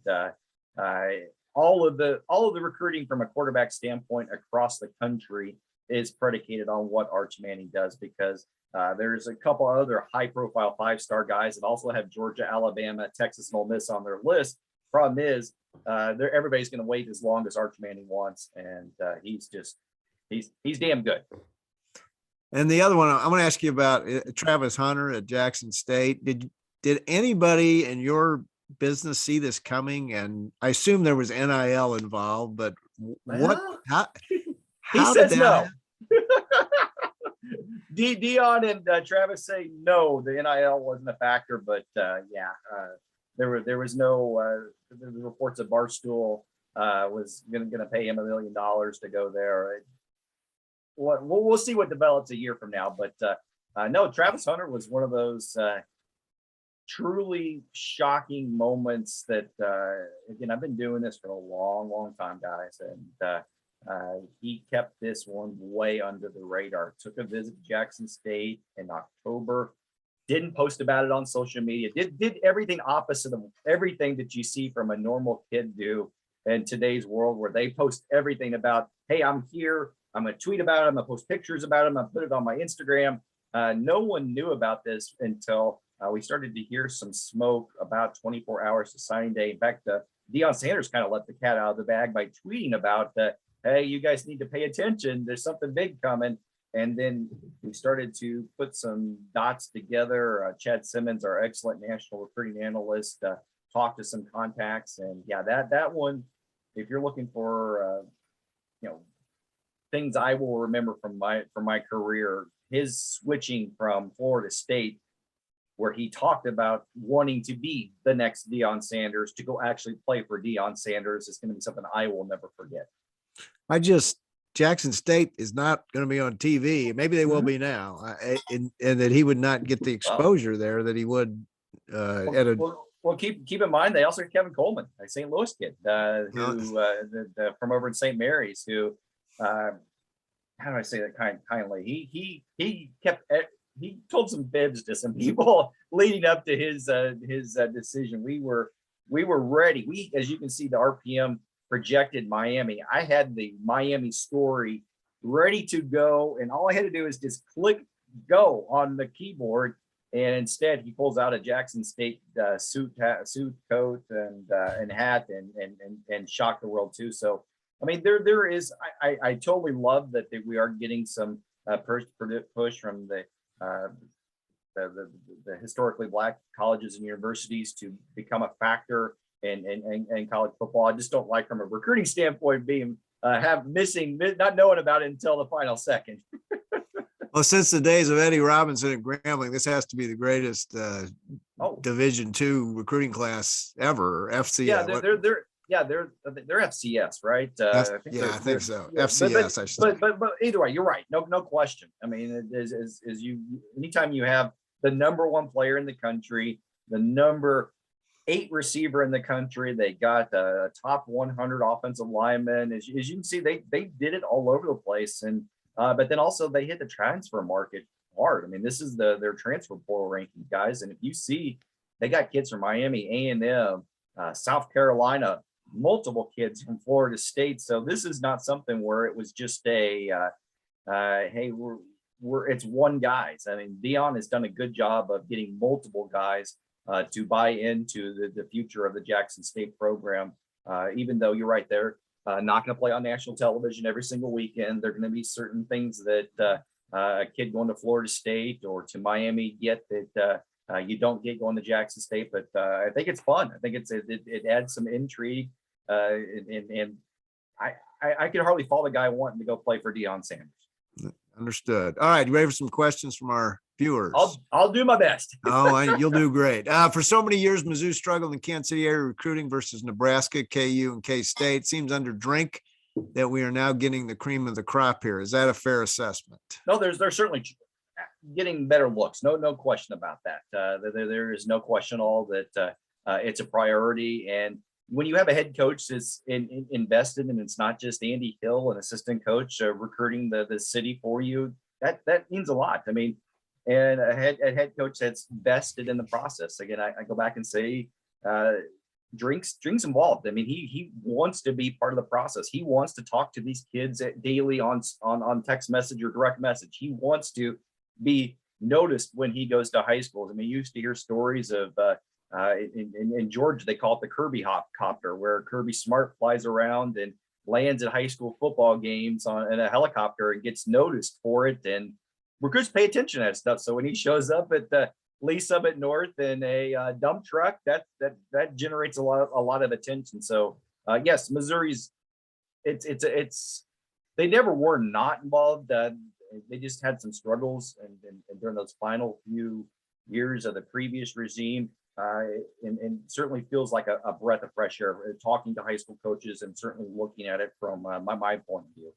all of the recruiting from a quarterback standpoint across the country is predicated on what Arch Manning does, because there's a couple other high-profile 5-star guys that also have Georgia, Alabama, Texas, and Ole Miss on their list. Problem is, everybody's going to wait as long as Arch Manning wants, and he's just He's damn good. And the other one, I'm going to ask you about Travis Hunter at Jackson State. Did anybody in your business see this coming? And I assume there was NIL involved, but Well, how he did says that no. happen? Dion and Travis say no, the NIL wasn't a factor, but there was no the reports that Barstool was gonna pay him $1 million to go there. We'll see what develops a year from now, but no, Travis Hunter was one of those truly shocking moments that again, I've been doing this for a long time, guys, and he kept this one way under the radar. Took a visit to Jackson State in October, didn't post about it on social media, did everything opposite of everything that you see from a normal kid do in today's world, where they post everything about, hey, I'm here, I'm gonna tweet about it, I'm gonna post pictures about it, I'm gonna put it on my Instagram. No one knew about this until we started to hear some smoke about 24 hours to signing day. In fact, Deion Sanders kind of let the cat out of the bag by tweeting about that, hey, you guys need to pay attention, there's something big coming. And then we started to put some dots together. Chad Simmons, our excellent national recruiting analyst, talked to some contacts, and yeah, that one, if you're looking for things I will remember from my career, his switching from Florida State, where he talked about wanting to be the next Deion Sanders, to go actually play for Deion Sanders, is going to be something I will never forget. Jackson State is not going to be on TV. Maybe they will be now, and that he would not get the exposure there that he would at a. Well, keep in mind, they also have Kevin Coleman, a St. Louis kid, who from over in St. Mary's, who how do I say that kindly? He told some fibs to some people leading up to his decision. We were ready. We, as you can see, the RPM projected Miami. I had the Miami story ready to go, and all I had to do is just click go on the keyboard. And instead, he pulls out a Jackson State suit, coat, and hat, and shocked the world too. So, I mean, there is. I totally love that we are getting some push from the historically Black colleges and universities to become a factor in college football. I just don't like, from a recruiting standpoint, being not knowing about it until the final second. Well, since the days of Eddie Robinson and Grambling, this has to be the greatest Division II recruiting class ever. FCS. They're FCS, right? I think so. FCS. But either way, you're right. No question. I mean, anytime you have the number one player in the country, the number 8 receiver in the country, they got a top 100 offensive lineman. As you can see, they did it all over the place, and but then also they hit the transfer market hard. I mean, this is their transfer portal ranking, guys, and if you see, they got kids from Miami, A&M, South Carolina, multiple kids from Florida State. So this is not something where it was just hey, it's one guys. I mean, Deion has done a good job of getting multiple guys to buy into the future of the Jackson State program. Even though you're right, they're not going to play on national television every single weekend. There are going to be certain things that a kid going to Florida State or to Miami get that you don't get going to Jackson State. But I think it's fun. I think it adds some intrigue. And I could hardly follow the guy wanting to go play for Deion Sanders. Understood. All right, you ready for some questions from our viewers? I'll do my best. You'll do great. For so many years, Mizzou struggled in Kansas City area recruiting versus Nebraska, KU, and K-State. Seems under Drink that we are now getting the cream of the crop here. Is that a fair assessment? No, they're certainly getting better looks. No question about that. There is no question at all that it's a priority. And when you have a head coach that's invested, and it's not just Andy Hill, an assistant coach, recruiting the city for you, that means a lot. I mean, and a head coach that's vested in the process. Again, I go back and say, drinks involved. I mean, he wants to be part of the process. He wants to talk to these kids daily on text message or direct message. He wants to be noticed when he goes to high schools. I mean, you used to hear stories of in Georgia, they call it the Kirby copter, where Kirby Smart flies around and lands at high school football games in a helicopter and gets noticed for it. And recruits pay attention to that stuff. So when he shows up at the Lee Summit North in a dump truck, that generates a lot of attention. So yes, Missouri's it's they never were not involved. They just had some struggles and during those final few years of the previous regime. And certainly feels like a breath of fresh air talking to high school coaches and certainly looking at it from my point of view.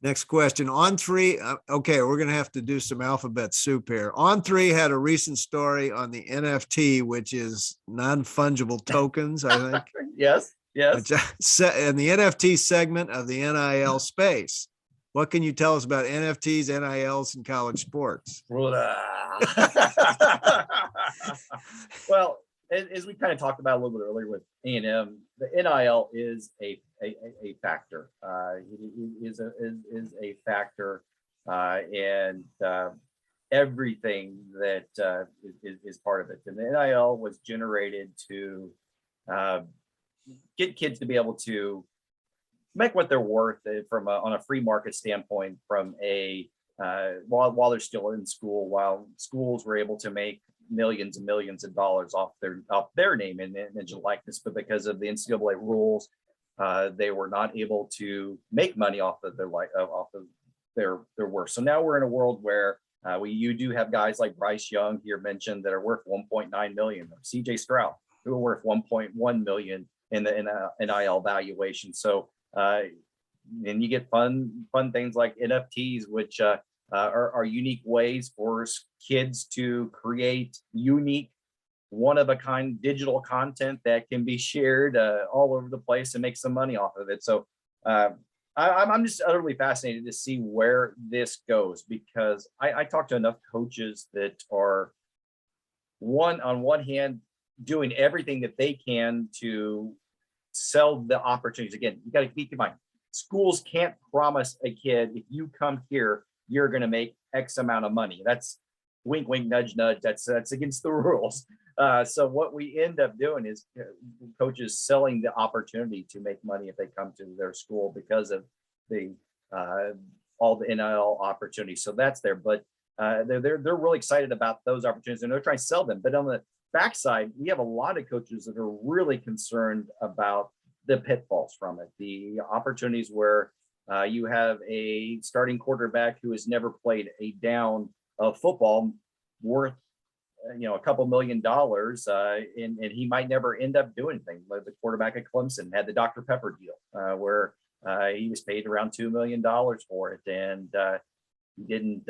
Next question. On3, okay, we're going to have to do some alphabet soup here. On3 had a recent story on the NFT, which is non-fungible tokens, I think. Yes. In the NFT segment of the NIL space. What can you tell us about NFTs, NILs, and college sports? Well, as we kind of talked about a little bit earlier with A&M, the NIL is a factor. It is a factor, and everything that is part of it. And the NIL was generated to get kids to be able to make what they're worth from on a free market standpoint. From while they're still in school, while schools were able to make millions and millions of dollars off their name and image and likeness, but because of the NCAA rules, they were not able to make money off of their worth. So now we're in a world where you do have guys like Bryce Young here mentioned that are worth 1.9 million, or CJ Stroud, who are worth 1.1 million in the NIL valuation. So and you get fun things like NFTs, which are unique ways for kids to create unique, one-of-a-kind digital content that can be shared all over the place and make some money off of it. So I'm just utterly fascinated to see where this goes, because I talk to enough coaches that are on one hand doing everything that they can to sell the opportunities. Again, you got to keep in mind, schools can't promise a kid, if you come here, you're going to make X amount of money. That's wink, wink, nudge, nudge. That's against the rules. So what we end up doing is coaches selling the opportunity to make money if they come to their school because of all the NIL opportunities. So that's there, but they're really excited about those opportunities and they're trying to sell them. But on the backside, we have a lot of coaches that are really concerned about the pitfalls from it, the opportunities where you have a starting quarterback who has never played a down of football worth a couple $1 million, and he might never end up doing anything. Like the quarterback at Clemson had the Dr. Pepper deal, where he was paid around $2 million for it, and he didn't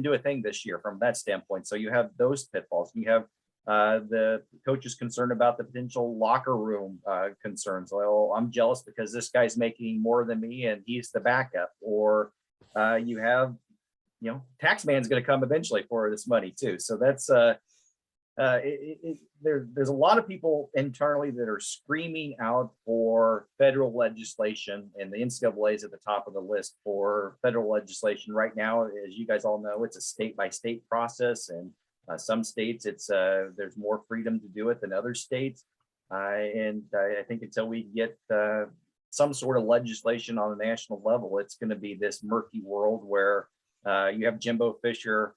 do a thing this year from that standpoint. So you have those pitfalls. You have the coaches concerned about the potential locker room concerns. Well, I'm jealous because this guy's making more than me and he's the backup. Or you have, tax man's going to come eventually for this money too. So that's there's a lot of people internally that are screaming out for federal legislation, and the NCAA is at the top of the list for federal legislation right now. As you guys all know, it's a state by state process, and some states there's more freedom to do it than other states. And I think until we get some sort of legislation on a national level, it's going to be this murky world where you have Jimbo Fisher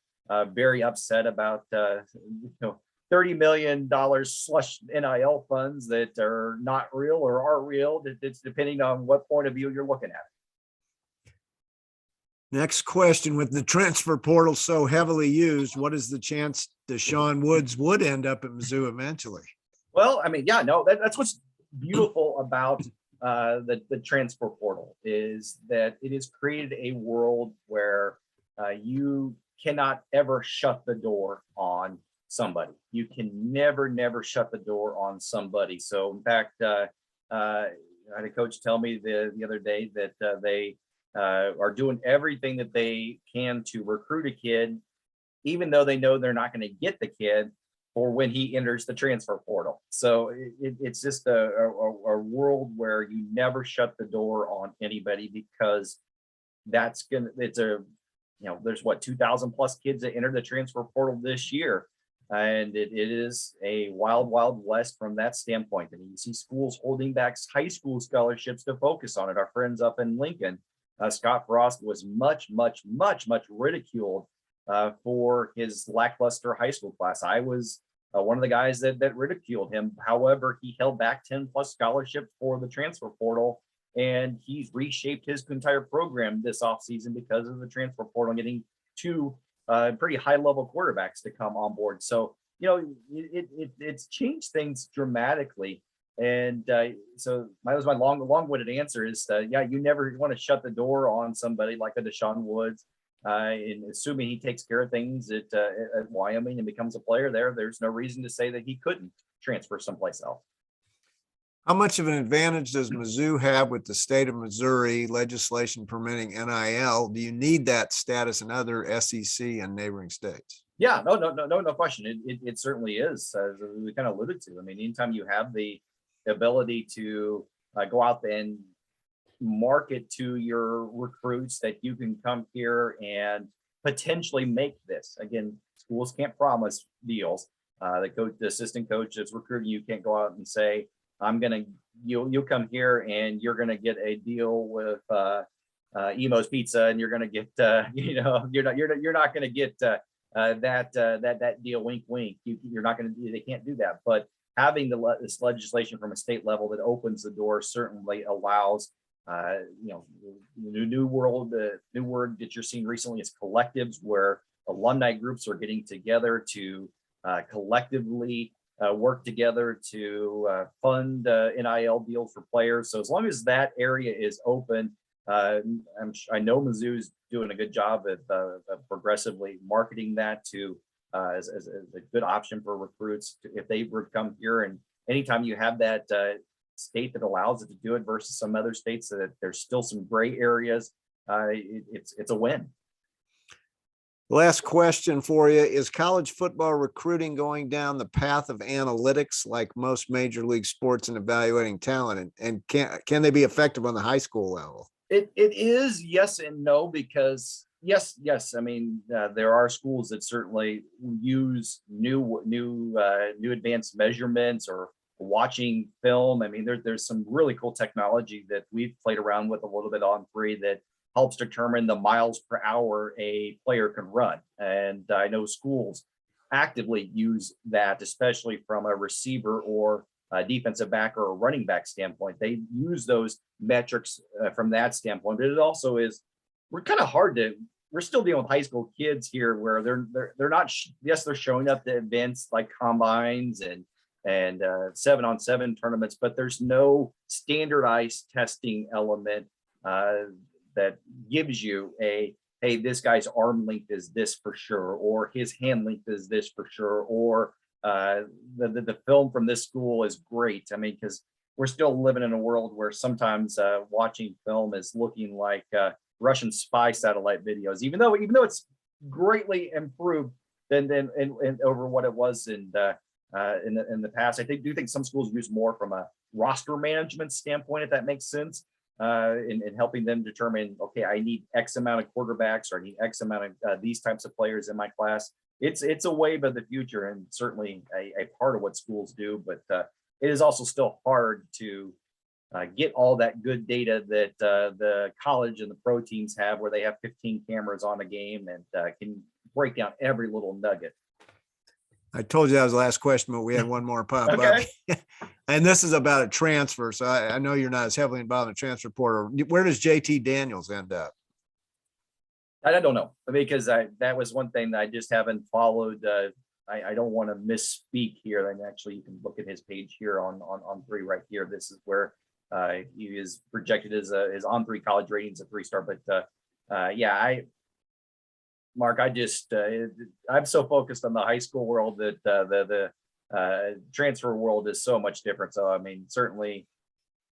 very upset about $30 million slush NIL funds that are not real or are real. It's depending on what point of view you're looking at it. Next question. With the transfer portal so heavily used, what is the chance Deshaun Woods would end up at Mizzou eventually? Well, I mean, that's what's beautiful about the transfer portal, is that it has created a world where you cannot ever shut the door on somebody. You can never shut the door on somebody. So in fact, I had a coach tell me the other day that they are doing everything that they can to recruit a kid, even though they know they're not going to get the kid for when he enters the transfer portal. So it's just a world where you never shut the door on anybody, because there's 2,000 plus kids that enter the transfer portal this year. And it is a wild, wild west from that standpoint. I mean, you see schools holding back high school scholarships to focus on it. Our friends up in Lincoln, Scott Frost was much, much, much, much ridiculed for his lackluster high school class. I was one of the guys that ridiculed him. However, he held back 10 plus scholarships for the transfer portal, and he's reshaped his entire program this offseason because of the transfer portal, getting two pretty high level quarterbacks to come on board. So, you know, it's changed things dramatically. And so that was my long-winded answer is, yeah, you never want to shut the door on somebody like a Deshaun Woods. And assuming he takes care of things at Wyoming and becomes a player there, there's no reason to say that he couldn't transfer someplace else. How much of an advantage does Mizzou have with the state of Missouri legislation permitting NIL? Do you need that status in other SEC and neighboring states? Yeah, no question. It certainly is, as we kind of alluded to. I mean, anytime you have the ability to go out and market to your recruits that you can come here and potentially make this. Again, schools can't promise deals. The assistant coach that's recruiting you can't go out and say, you'll come here and you're gonna get a deal with Emo's Pizza, and you're gonna get you're not gonna get that deal. Wink, wink. You're not gonna. They can't do that. But having this legislation from a state level that opens the door certainly allows. The new word that you're seeing recently is collectives, where alumni groups are getting together to collectively work together to fund NIL deals for players. So as long as that area is open, I know Mizzou's doing a good job of progressively marketing that to as a good option for recruits if they were to come here. And anytime you have that state that allows it to do it versus some other states that there's still some gray areas, it's a win. Last question for you. Is college football recruiting going down the path of analytics like most major league sports in evaluating talent? And can they be effective on the high school level? It is yes and no, because yes. I mean, there are schools that certainly use new advanced measurements or watching film. I mean, there's some really cool technology that we've played around with a little bit on On3 that helps determine the miles per hour a player can run. And I know schools actively use that, especially from a receiver or a defensive back or a running back standpoint. They use those metrics from that standpoint. But it also is, we're still dealing with high school kids here where they're not, yes, they're showing up to events like combines and 7-on-7 tournaments, but there's no standardized testing element that gives you hey, this guy's arm length is this for sure, or his hand length is this for sure, or the film from this school is great. I mean, because we're still living in a world where sometimes watching film is looking like Russian spy satellite videos, even though it's greatly improved than over what it was in the past. I do think some schools use more from a roster management standpoint, if that makes sense. In helping them determine, okay, I need X amount of quarterbacks, or I need X amount of these types of players in my class. It's a wave of the future, and certainly a part of what schools do. But it is also still hard to get all that good data that the college and the pro teams have, where they have 15 cameras on a game and can break down every little nugget. I told you that was the last question, but we had one more pop Okay. up. And this is about a transfer. So I know you're not as heavily involved in the transfer portal. Where does JT Daniels end up? I don't know, because that was one thing that I just haven't followed. I don't want to misspeak here. And actually, you can look at his page here on On3 right here. This is where he is projected as his On3 college ratings a 3-star. But Mark, I'm so focused on the high school world that the transfer world is so much different. So, I mean, certainly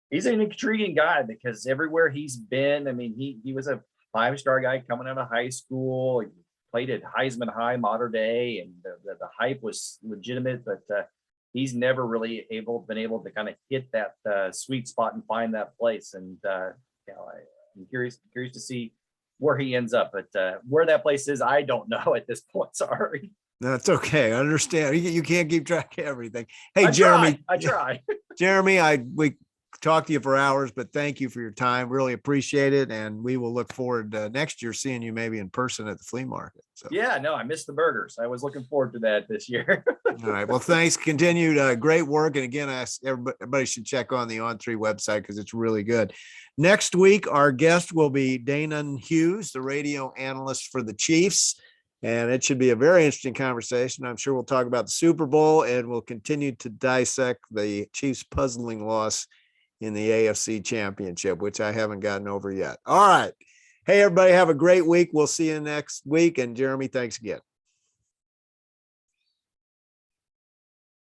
he's an intriguing guy, because everywhere he's been, I mean, he was a 5-star guy coming out of high school. He played at Heisman High, Mater Dei, and the hype was legitimate, but he's never really been able to kind of hit that sweet spot and find that place. And I'm curious to see where he ends up, but where that place is, I don't know at this point. Sorry. That's okay. I understand. You can't keep track of everything. Hey, Jeremy. I try. Jeremy, we talked to you for hours, but thank you for your time. Really appreciate it. And we will look forward to next year seeing you maybe in person at the flea market. So Yeah, no, I missed the burgers. I was looking forward to that this year. all right. Well, thanks. Continued great work. And again, everybody should check on the On3 website because it's really good. Next week, our guest will be Dana Hughes, the radio analyst for the Chiefs. And it should be a very interesting conversation. I'm sure we'll talk about the Super Bowl and we'll continue to dissect the Chiefs' puzzling loss in the AFC Championship, which I haven't gotten over yet. All right. Hey, everybody, have a great week. We'll see you next week. And Jeremy, thanks again.